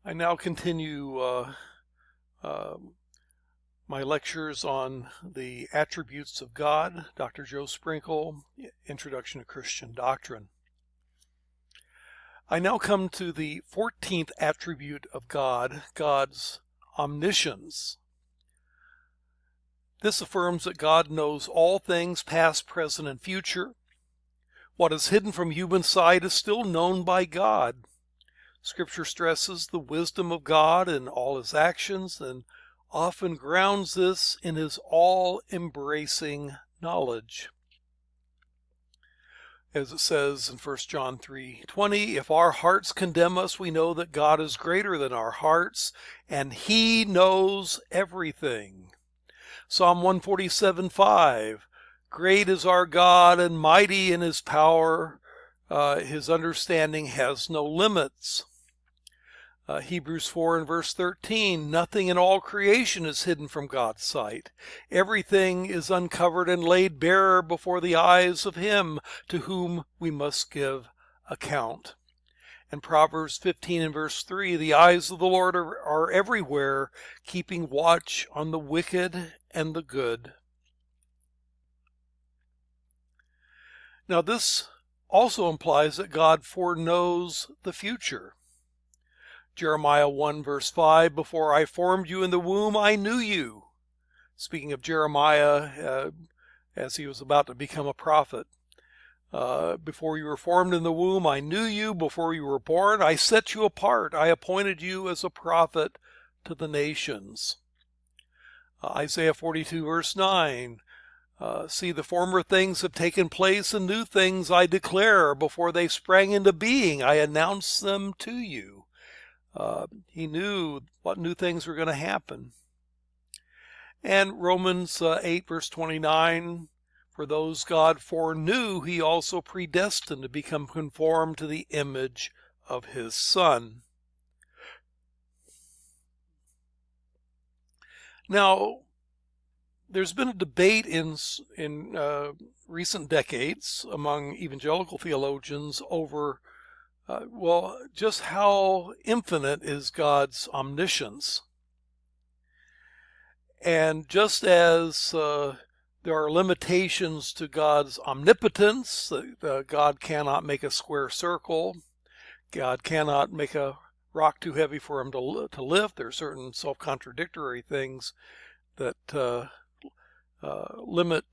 I now continue my lectures on the attributes of God, Dr. Joe Sprinkle, Introduction to Christian Doctrine. I now come to the 14th attribute of God, God's omniscience. This affirms that God knows all things past, present, and future. What is hidden from human sight is still known by God. Scripture stresses the wisdom of God in all his actions and often grounds this in his all-embracing knowledge. As it says in 1 John 3:20, if our hearts condemn us, we know that God is greater than our hearts, and he knows everything. Psalm 147:5, great is our God and mighty in his power. His understanding has no limits. Hebrews 4 and verse 13, nothing in all creation is hidden from God's sight. Everything is uncovered and laid bare before the eyes of him to whom we must give account. And Proverbs 15 and verse 3, the eyes of the Lord are everywhere, keeping watch on the wicked and the good. Now this also implies that God foreknows the future. Jeremiah 1 verse 5, before I formed you in the womb, I knew you. Speaking of Jeremiah as he was about to become a prophet. Before you were formed in the womb, I knew you. Before you were born, I set you apart. I appointed you as a prophet to the nations. Isaiah 42 verse 9, see, the former things have taken place, and new things I declare. Before they sprang into being, I announced them to you. He knew what new things were going to happen. And Romans 8 verse 29, for those God foreknew, he also predestined to become conformed to the image of his Son. Now, there's been a debate in recent decades among evangelical theologians over just how infinite is God's omniscience. And just as there are limitations to God's omnipotence, God cannot make a square circle, God cannot make a rock too heavy for him to lift. There are certain self-contradictory things that limit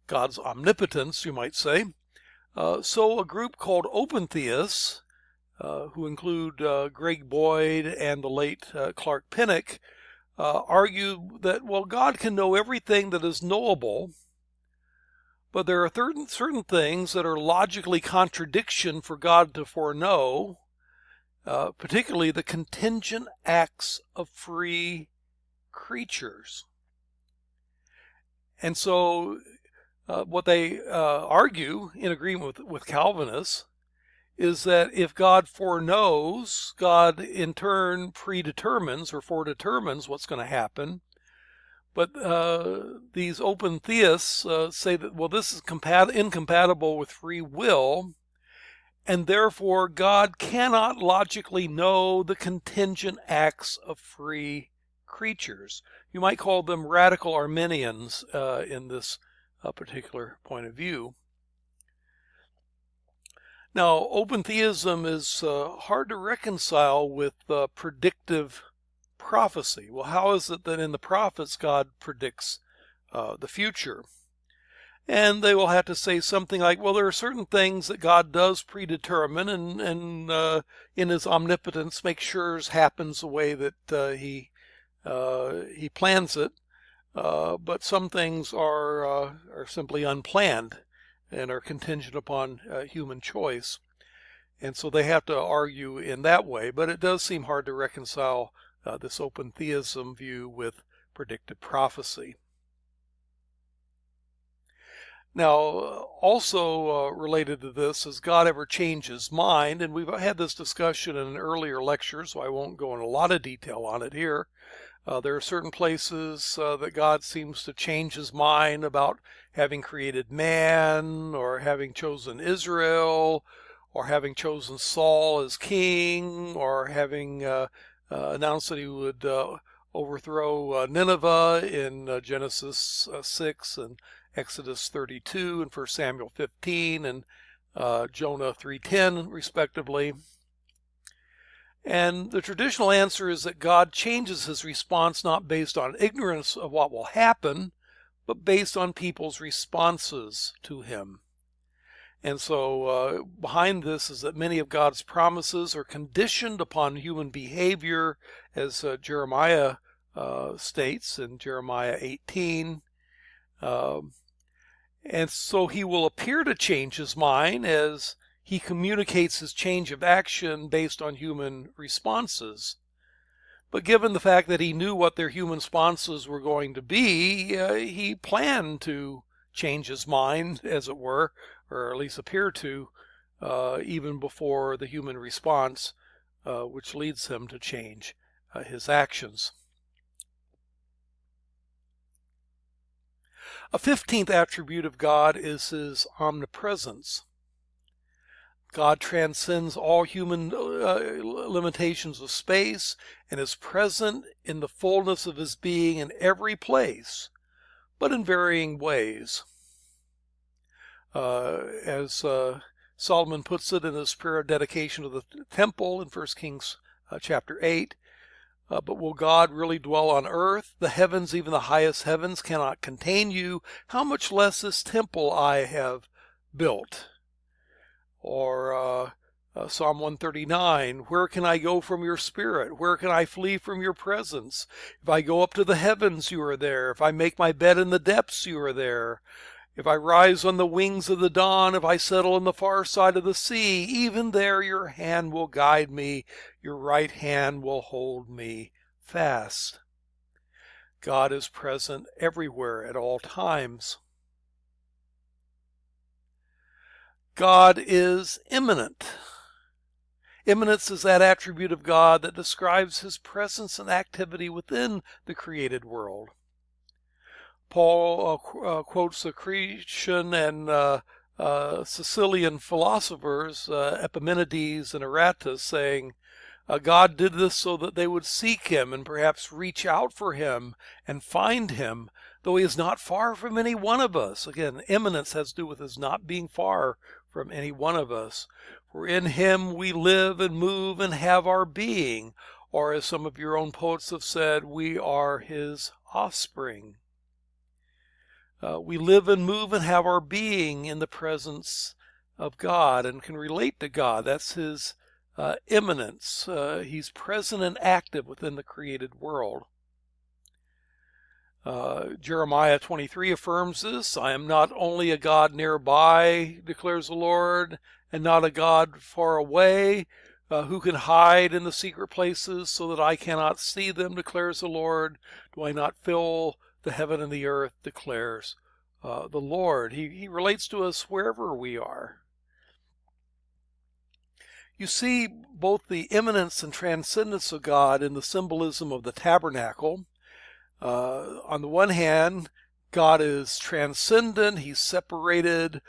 God's omnipotence, you might say. So a group called open theists, who include Greg Boyd and the late Clark Pinnock, argue that, well, God can know everything that is knowable, but there are certain things that are logically contradiction for God to foreknow, particularly the contingent acts of free creatures. And so what they argue, in agreement with Calvinists, is that if God foreknows, God in turn predetermines or foredetermines what's going to happen. But these open theists say that, well, this is incompatible with free will, and therefore God cannot logically know the contingent acts of free creatures. You might call them radical Arminians in this particular point of view. Now, open theism is hard to reconcile with predictive prophecy. Well, how is it that in the prophets God predicts the future? And they will have to say something like, well, there are certain things that God does predetermine and in his omnipotence make sure happens the way that he plans it. But some things are simply unplanned and are contingent upon human choice. And so they have to argue in that way. But it does seem hard to reconcile this open theism view with predictive prophecy. Now, also related to this, does God ever change his mind? And we've had this discussion in an earlier lecture, so I won't go in a lot of detail on it here. There are certain places that God seems to change his mind about having created man or having chosen Israel or having chosen Saul as king, or having announced that he would overthrow Nineveh in Genesis 6 and Exodus 32 and 1 Samuel 15 and Jonah 3:10 respectively. And the traditional answer is that God changes his response not based on ignorance of what will happen, but based on people's responses to him. And so behind this is that many of God's promises are conditioned upon human behavior, as Jeremiah states in Jeremiah 18. And so he will appear to change his mind as he communicates his change of action based on human responses. But given the fact that he knew what their human responses were going to be, he planned to change his mind, as it were, or at least appear to, even before the human response, which leads him to change his actions. A 15th attribute of God is his omnipresence. God transcends all human limitations of space and is present in the fullness of his being in every place, but in varying ways. As Solomon puts it in his prayer of dedication of the temple in 1 Kings chapter 8, but will God really dwell on earth? The heavens, even the highest heavens, cannot contain you. How much less this temple I have built? Or Psalm 139, where can I go from your spirit? Where can I flee from your presence? If I go up to the heavens, you are there. If I make my bed in the depths, you are there. If I rise on the wings of the dawn, if I settle on the far side of the sea, even there your hand will guide me, your right hand will hold me fast. God is present everywhere at all times. God is imminent. Imminence is that attribute of God that describes his presence and activity within the created world. Paul quotes the Cretan and Sicilian philosophers, Epimenides and Aratus, saying, God did this so that they would seek him and perhaps reach out for him and find him, though he is not far from any one of us. Again, imminence has to do with his not being far from any one of us. For in him we live and move and have our being, or as some of your own poets have said, we are his offspring. We live and move and have our being in the presence of God and can relate to God. That's his imminence. He's present and active within the created world. Jeremiah 23 affirms this. I am not only a God nearby, declares the Lord, and not a God far away, who can hide in the secret places so that I cannot see them, declares the Lord. Do I not fill the heaven and the earth, declares the Lord. He relates to us wherever we are. You see both the immanence and transcendence of God in the symbolism of the tabernacle. On the one hand, God is transcendent. He's separated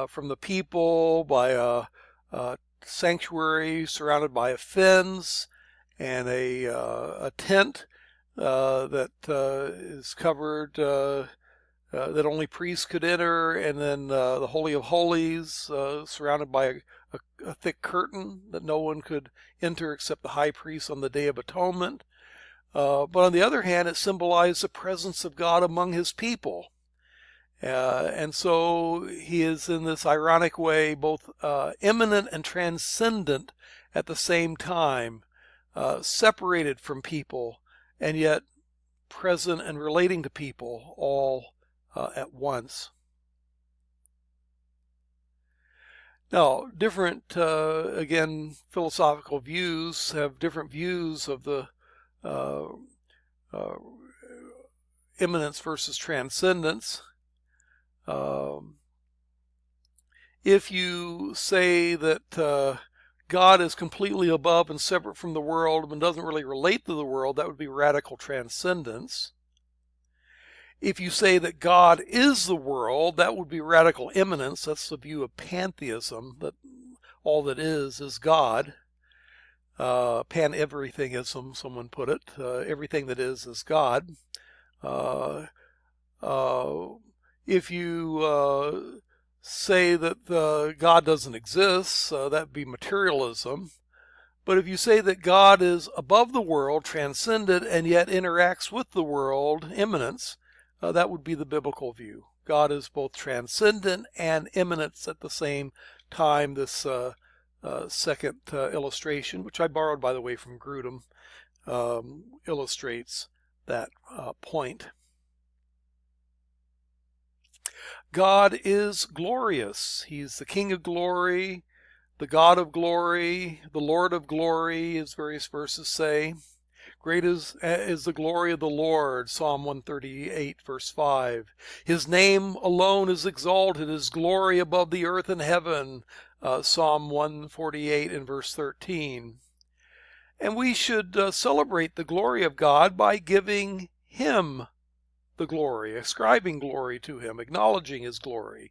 from the people by a sanctuary surrounded by a fence and a tent that is covered, that only priests could enter, and then the Holy of Holies surrounded by a thick curtain that no one could enter except the high priest on the Day of Atonement. But on the other hand, it symbolized the presence of God among his people. And so he is in this ironic way both immanent and transcendent at the same time, separated from people and yet present and relating to people all at once. Now, different, again, philosophical views have different views of the immanence versus transcendence. If you say that God is completely above and separate from the world and doesn't really relate to the world, that would be radical transcendence. If you say that God is the world, that would be radical immanence. That's the view of pantheism, that all that is God. Pan-everythingism, someone put it. Everything that is God. Uh, if you say that God doesn't exist, that would be materialism. But if you say that God is above the world, transcendent, and yet interacts with the world, imminence, that would be the biblical view. God is both transcendent and imminence at the same time. This second illustration, which I borrowed, by the way, from Grudem, illustrates that point. God is glorious. He's the King of glory, the God of glory, the Lord of glory, as various verses say. Great is the glory of the Lord, Psalm 138, verse 5. His name alone is exalted, his glory above the earth and heaven, Psalm 148 and verse 13. And we should celebrate the glory of God by giving him the glory, ascribing glory to him, acknowledging his glory.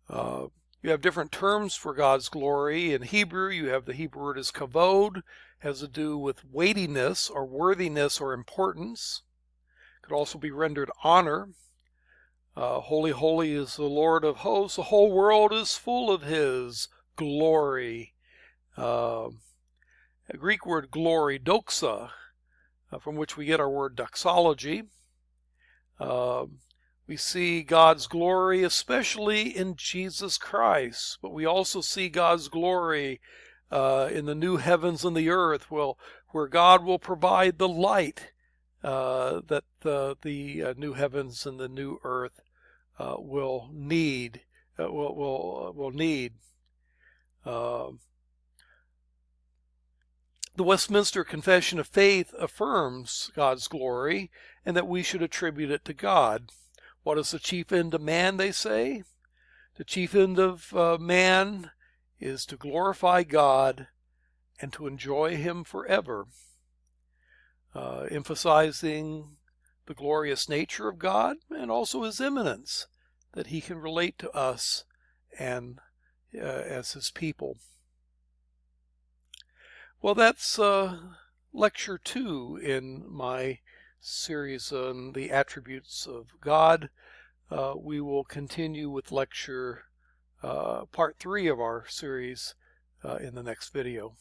You have different terms for God's glory. In Hebrew, you have the Hebrew word is kavod, has to do with weightiness or worthiness or importance. Could also be rendered honor. Holy, holy is the Lord of hosts. The whole world is full of his glory. A Greek word glory, doxa, from which we get our word doxology. We see God's glory especially in Jesus Christ, but we also see God's glory in the new heavens and the earth, where God will provide the light that the new heavens and the new earth will need. Will need. The Westminster Confession of Faith affirms God's glory and that we should attribute it to God. What is the chief end of man, they say? The chief end of man is to glorify God and to enjoy him forever, emphasizing the glorious nature of God and also his imminence, that he can relate to us and as his people. Well, that's lecture 2 in my series on the attributes of God. We will continue with lecture part 3 of our series in the next video.